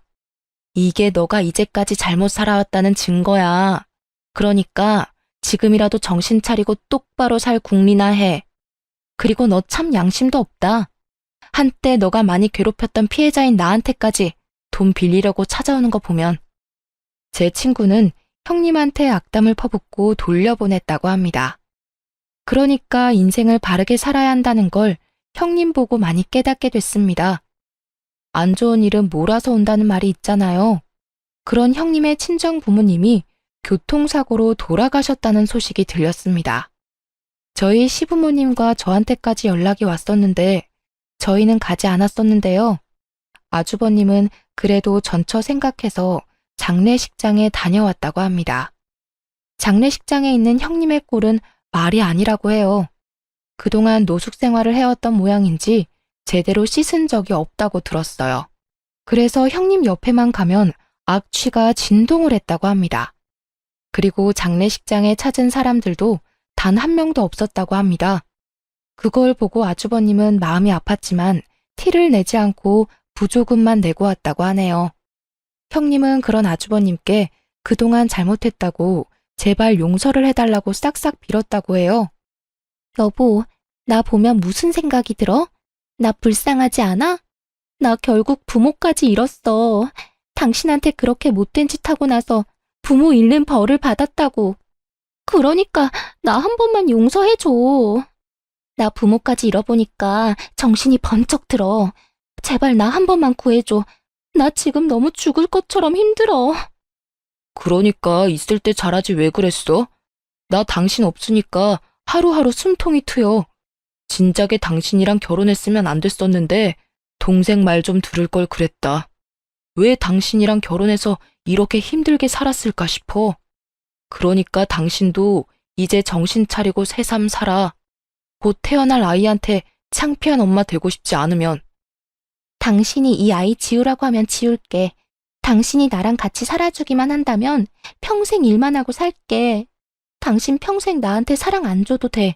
이게 너가 이제까지 잘못 살아왔다는 증거야. 그러니까 지금이라도 정신 차리고 똑바로 살 궁리나 해. 그리고 너 참 양심도 없다. 한때 너가 많이 괴롭혔던 피해자인 나한테까지 돈 빌리려고 찾아오는 거 보면. 제 친구는 형님한테 악담을 퍼붓고 돌려보냈다고 합니다. 그러니까 인생을 바르게 살아야 한다는 걸 형님 보고 많이 깨닫게 됐습니다. 안 좋은 일은 몰아서 온다는 말이 있잖아요. 그런 형님의 친정 부모님이 교통사고로 돌아가셨다는 소식이 들렸습니다. 저희 시부모님과 저한테까지 연락이 왔었는데 저희는 가지 않았었는데요. 아주버님은 그래도 전처 생각해서 장례식장에 다녀왔다고 합니다. 장례식장에 있는 형님의 꼴은 말이 아니라고 해요. 그동안 노숙 생활을 해왔던 모양인지 제대로 씻은 적이 없다고 들었어요. 그래서 형님 옆에만 가면 악취가 진동을 했다고 합니다. 그리고 장례식장에 찾은 사람들도 단 한 명도 없었다고 합니다. 그걸 보고 아주버님은 마음이 아팠지만 티를 내지 않고 부조금만 내고 왔다고 하네요. 형님은 그런 아주버님께 그동안 잘못했다고 제발 용서를 해달라고 싹싹 빌었다고 해요. 여보, 나 보면 무슨 생각이 들어? 나 불쌍하지 않아? 나 결국 부모까지 잃었어. 당신한테 그렇게 못된 짓 하고 나서 부모 잃는 벌을 받았다고. 그러니까 나 한 번만 용서해줘. 나 부모까지 잃어보니까 정신이 번쩍 들어. 제발 나 한 번만 구해줘. 나 지금 너무 죽을 것처럼 힘들어. 그러니까 있을 때 잘하지 왜 그랬어? 나 당신 없으니까 하루하루 숨통이 트여. 진작에 당신이랑 결혼했으면 안 됐었는데 동생 말 좀 들을 걸 그랬다. 왜 당신이랑 결혼해서 이렇게 힘들게 살았을까 싶어. 그러니까 당신도 이제 정신 차리고 새삼 살아. 곧 태어날 아이한테 창피한 엄마 되고 싶지 않으면. 당신이 이 아이 지우라고 하면 지울게. 당신이 나랑 같이 살아주기만 한다면 평생 일만 하고 살게. 당신 평생 나한테 사랑 안 줘도 돼.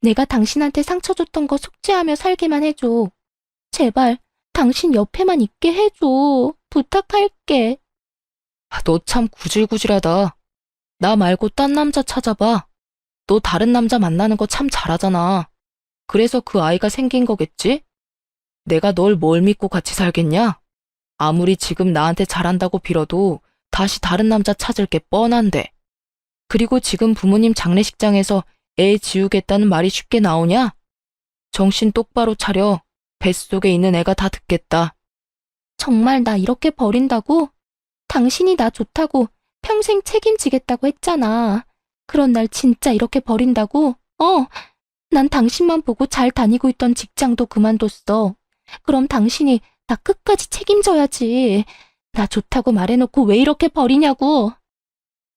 내가 당신한테 상처 줬던 거 속죄하며 살게만 해줘. 제발 당신 옆에만 있게 해줘. 부탁할게. 너 참 구질구질하다. 나 말고 딴 남자 찾아봐. 너 다른 남자 만나는 거 참 잘하잖아. 그래서 그 아이가 생긴 거겠지? 내가 널 뭘 믿고 같이 살겠냐? 아무리 지금 나한테 잘한다고 빌어도 다시 다른 남자 찾을 게 뻔한데. 그리고 지금 부모님 장례식장에서 애 지우겠다는 말이 쉽게 나오냐? 정신 똑바로 차려. 뱃속에 있는 애가 다 듣겠다. 정말 나 이렇게 버린다고? 당신이 나 좋다고 평생 책임지겠다고 했잖아. 그런 날 진짜 이렇게 버린다고? 난 당신만 보고 잘 다니고 있던 직장도 그만뒀어. 그럼 당신이 나 끝까지 책임져야지. 나 좋다고 말해놓고 왜 이렇게 버리냐고.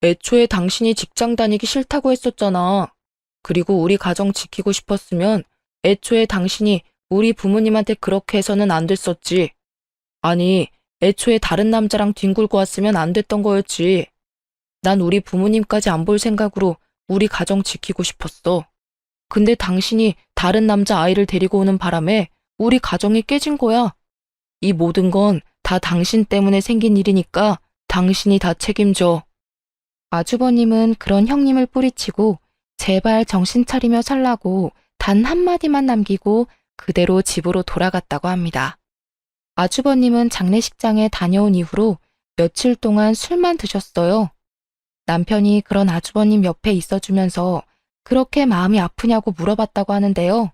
애초에 당신이 직장 다니기 싫다고 했었잖아. 그리고 우리 가정 지키고 싶었으면 애초에 당신이 우리 부모님한테 그렇게 해서는 안 됐었지. 아니, 애초에 다른 남자랑 뒹굴고 왔으면 안 됐던 거였지. 난 우리 부모님까지 안 볼 생각으로 우리 가정 지키고 싶었어. 근데 당신이 다른 남자 아이를 데리고 오는 바람에 우리 가정이 깨진 거야. 이 모든 건 다 당신 때문에 생긴 일이니까 당신이 다 책임져. 아주버님은 그런 형님을 뿌리치고 제발 정신 차리며 살라고 단 한마디만 남기고 그대로 집으로 돌아갔다고 합니다. 아주버님은 장례식장에 다녀온 이후로 며칠 동안 술만 드셨어요. 남편이 그런 아주버님 옆에 있어주면서 그렇게 마음이 아프냐고 물어봤다고 하는데요.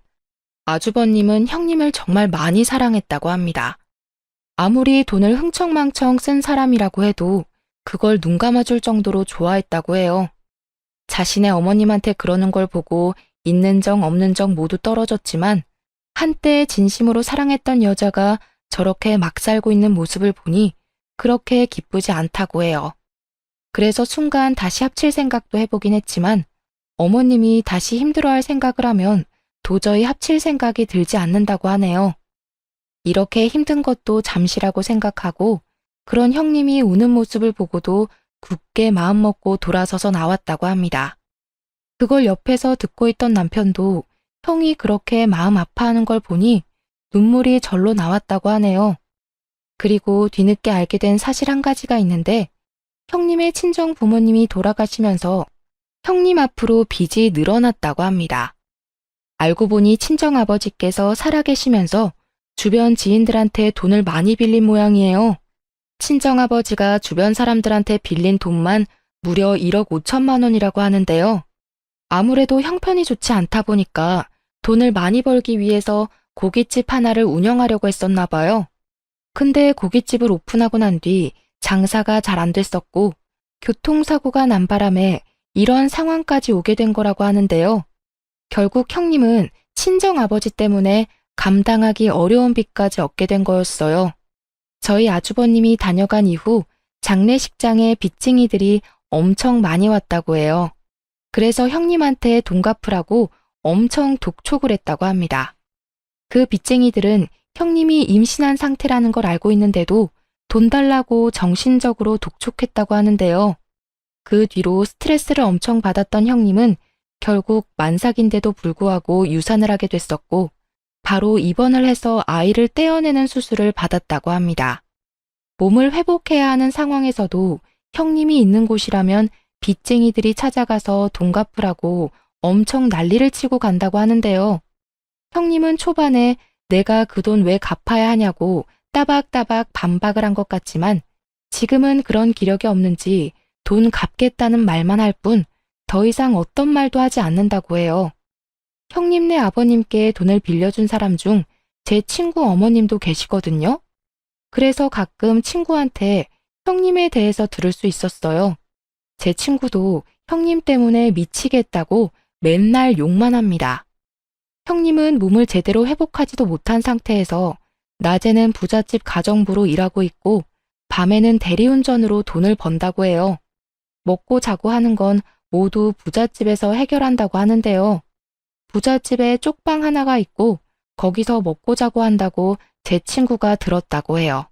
아주버님은 형님을 정말 많이 사랑했다고 합니다. 아무리 돈을 흥청망청 쓴 사람이라고 해도 그걸 눈 감아줄 정도로 좋아했다고 해요. 자신의 어머님한테 그러는 걸 보고 있는 정 없는 정 모두 떨어졌지만 한때 진심으로 사랑했던 여자가 저렇게 막 살고 있는 모습을 보니 그렇게 기쁘지 않다고 해요. 그래서 순간 다시 합칠 생각도 해보긴 했지만 어머님이 다시 힘들어할 생각을 하면 도저히 합칠 생각이 들지 않는다고 하네요. 이렇게 힘든 것도 잠시라고 생각하고 그런 형님이 우는 모습을 보고도 굳게 마음먹고 돌아서서 나왔다고 합니다. 그걸 옆에서 듣고 있던 남편도 형이 그렇게 마음 아파하는 걸 보니 눈물이 절로 나왔다고 하네요. 그리고 뒤늦게 알게 된 사실 한 가지가 있는데 형님의 친정 부모님이 돌아가시면서 형님 앞으로 빚이 늘어났다고 합니다. 알고 보니 친정아버지께서 살아계시면서 주변 지인들한테 돈을 많이 빌린 모양이에요. 친정아버지가 주변 사람들한테 빌린 돈만 무려 1억 5천만 원이라고 하는데요. 아무래도 형편이 좋지 않다 보니까 돈을 많이 벌기 위해서 고깃집 하나를 운영하려고 했었나 봐요. 근데 고깃집을 오픈하고 난 뒤 장사가 잘 안 됐었고 교통사고가 난 바람에 이런 상황까지 오게 된 거라고 하는데요. 결국 형님은 친정아버지 때문에 감당하기 어려운 빚까지 얻게 된 거였어요. 저희 아주버님이 다녀간 이후 장례식장에 빚쟁이들이 엄청 많이 왔다고 해요. 그래서 형님한테 돈 갚으라고 엄청 독촉을 했다고 합니다. 그 빚쟁이들은 형님이 임신한 상태라는 걸 알고 있는데도 돈 달라고 정신적으로 독촉했다고 하는데요. 그 뒤로 스트레스를 엄청 받았던 형님은 결국 만삭인데도 불구하고 유산을 하게 됐었고 바로 입원을 해서 아이를 떼어내는 수술을 받았다고 합니다. 몸을 회복해야 하는 상황에서도 형님이 있는 곳이라면 빚쟁이들이 찾아가서 돈 갚으라고 엄청 난리를 치고 간다고 하는데요. 형님은 초반에 내가 그 돈 왜 갚아야 하냐고 따박따박 반박을 한 것 같지만 지금은 그런 기력이 없는지 돈 갚겠다는 말만 할 뿐 더 이상 어떤 말도 하지 않는다고 해요. 형님네 아버님께 돈을 빌려준 사람 중 제 친구 어머님도 계시거든요. 그래서 가끔 친구한테 형님에 대해서 들을 수 있었어요. 제 친구도 형님 때문에 미치겠다고 맨날 욕만 합니다. 형님은 몸을 제대로 회복하지도 못한 상태에서 낮에는 부잣집 가정부로 일하고 있고 밤에는 대리운전으로 돈을 번다고 해요. 먹고 자고 하는 건 모두 부잣집에서 해결한다고 하는데요. 부잣집에 쪽방 하나가 있고 거기서 먹고 자고 한다고 제 친구가 들었다고 해요.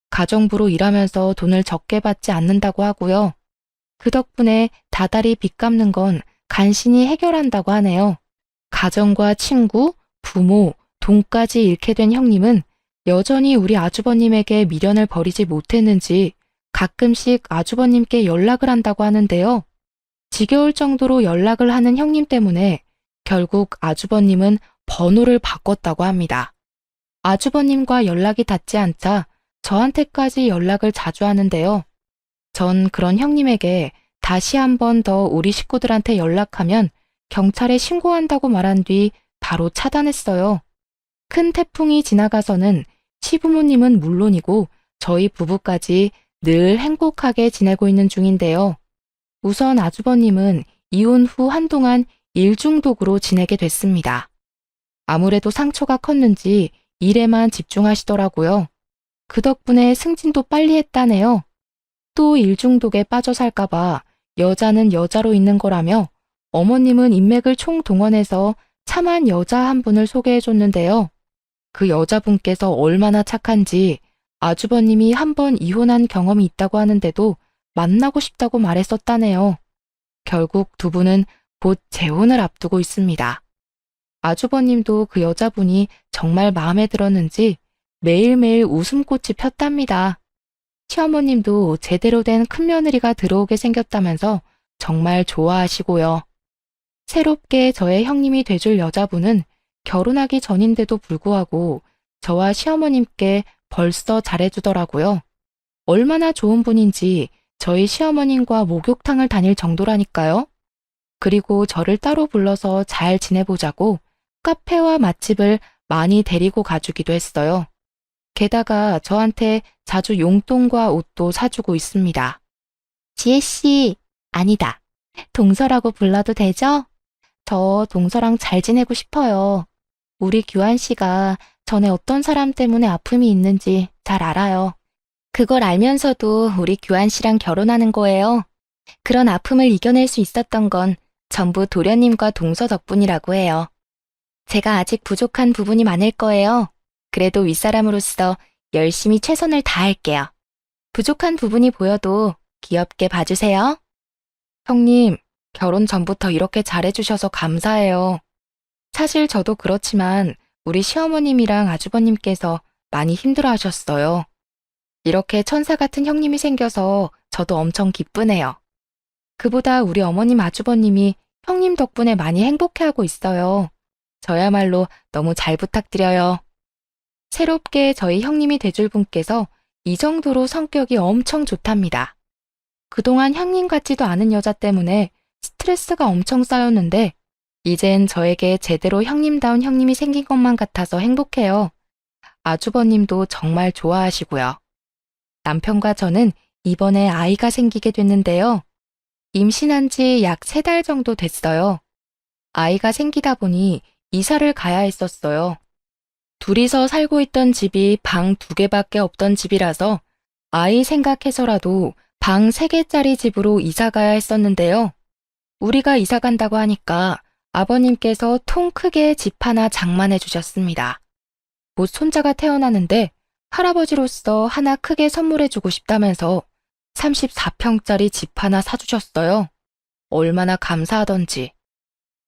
가정부로 일하면서 돈을 적게 받지 않는다고 하고요. 그 덕분에 다달이 빚 갚는 건 간신히 해결한다고 하네요. 가정과 친구, 부모, 돈까지 잃게 된 형님은 여전히 우리 아주버님에게 미련을 버리지 못했는지 가끔씩 아주버님께 연락을 한다고 하는데요. 지겨울 정도로 연락을 하는 형님 때문에 결국 아주버님은 번호를 바꿨다고 합니다. 아주버님과 연락이 닿지 않자 저한테까지 연락을 자주 하는데요. 전 그런 형님에게 다시 한 번 더 우리 식구들한테 연락하면 경찰에 신고한다고 말한 뒤 바로 차단했어요. 큰 태풍이 지나가서는 시부모님은 물론이고 저희 부부까지 늘 행복하게 지내고 있는 중인데요. 우선 아주버님은 이혼 후 한동안 일중독으로 지내게 됐습니다. 아무래도 상처가 컸는지 일에만 집중하시더라고요. 그 덕분에 승진도 빨리 했다네요. 또 일중독에 빠져 살까봐 여자는 여자로 있는 거라며 어머님은 인맥을 총동원해서 참한 여자 한 분을 소개해줬는데요. 그 여자분께서 얼마나 착한지 아주버님이 한 번 이혼한 경험이 있다고 하는데도 만나고 싶다고 말했었다네요. 결국 두 분은 곧 재혼을 앞두고 있습니다. 아주버님도 그 여자분이 정말 마음에 들었는지 매일매일 웃음꽃이 폈답니다. 시어머님도 제대로 된 큰며느리가 들어오게 생겼다면서 정말 좋아하시고요. 새롭게 저의 형님이 돼줄 여자분은 결혼하기 전인데도 불구하고 저와 시어머님께 벌써 잘해주더라고요. 얼마나 좋은 분인지 저희 시어머님과 목욕탕을 다닐 정도라니까요. 그리고 저를 따로 불러서 잘 지내보자고 카페와 맛집을 많이 데리고 가주기도 했어요. 게다가 저한테 자주 용돈과 옷도 사주고 있습니다. 지혜씨, 아니다. 동서라고 불러도 되죠? 저 동서랑 잘 지내고 싶어요. 우리 규환씨가 전에 어떤 사람 때문에 아픔이 있는지 잘 알아요. 그걸 알면서도 우리 규환씨랑 결혼하는 거예요. 그런 아픔을 이겨낼 수 있었던 건 전부 도련님과 동서 덕분이라고 해요. 제가 아직 부족한 부분이 많을 거예요. 그래도 윗사람으로서 열심히 최선을 다할게요. 부족한 부분이 보여도 귀엽게 봐주세요. 형님, 결혼 전부터 이렇게 잘해주셔서 감사해요. 사실 저도 그렇지만 우리 시어머님이랑 아주버님께서 많이 힘들어하셨어요. 이렇게 천사 같은 형님이 생겨서 저도 엄청 기쁘네요. 그보다 우리 어머님 아주버님이 형님 덕분에 많이 행복해하고 있어요. 저야말로 너무 잘 부탁드려요. 새롭게 저희 형님이 돼줄 분께서 이 정도로 성격이 엄청 좋답니다. 그동안 형님 같지도 않은 여자 때문에 스트레스가 엄청 쌓였는데 이젠 저에게 제대로 형님다운 형님이 생긴 것만 같아서 행복해요. 아주버님도 정말 좋아하시고요. 남편과 저는 이번에 아이가 생기게 됐는데요. 임신한 지 약 3달 정도 됐어요. 아이가 생기다 보니 이사를 가야 했었어요. 둘이서 살고 있던 집이 방 2개밖에 없던 집이라서 아이 생각해서라도 방 3개짜리 집으로 이사 가야 했었는데요. 우리가 이사 간다고 하니까 아버님께서 통 크게 집 하나 장만해 주셨습니다. 곧 손자가 태어나는데 할아버지로서 하나 크게 선물해 주고 싶다면서 34평짜리 집 하나 사주셨어요. 얼마나 감사하던지.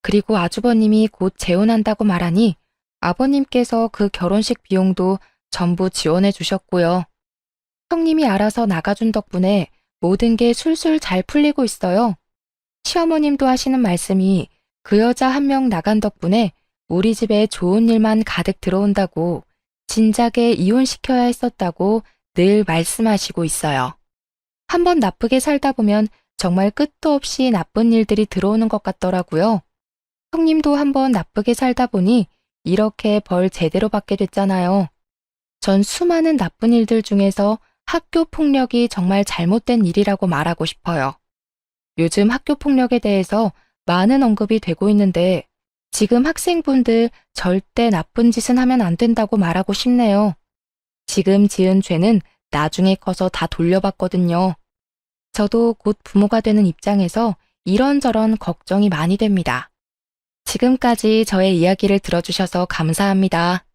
그리고 아주버님이 곧 재혼한다고 말하니 아버님께서 그 결혼식 비용도 전부 지원해 주셨고요. 형님이 알아서 나가준 덕분에 모든 게 술술 잘 풀리고 있어요. 시어머님도 하시는 말씀이 그 여자 한 명 나간 덕분에 우리 집에 좋은 일만 가득 들어온다고 진작에 이혼시켜야 했었다고 늘 말씀하시고 있어요. 한번 나쁘게 살다 보면 정말 끝도 없이 나쁜 일들이 들어오는 것 같더라고요. 형님도 한번 나쁘게 살다 보니 이렇게 벌 제대로 받게 됐잖아요. 전 수많은 나쁜 일들 중에서 학교 폭력이 정말 잘못된 일이라고 말하고 싶어요. 요즘 학교 폭력에 대해서 많은 언급이 되고 있는데 지금 학생분들 절대 나쁜 짓은 하면 안 된다고 말하고 싶네요. 지금 지은 죄는 나중에 커서 다 돌려받거든요. 저도 곧 부모가 되는 입장에서 이런저런 걱정이 많이 됩니다. 지금까지 저의 이야기를 들어주셔서 감사합니다.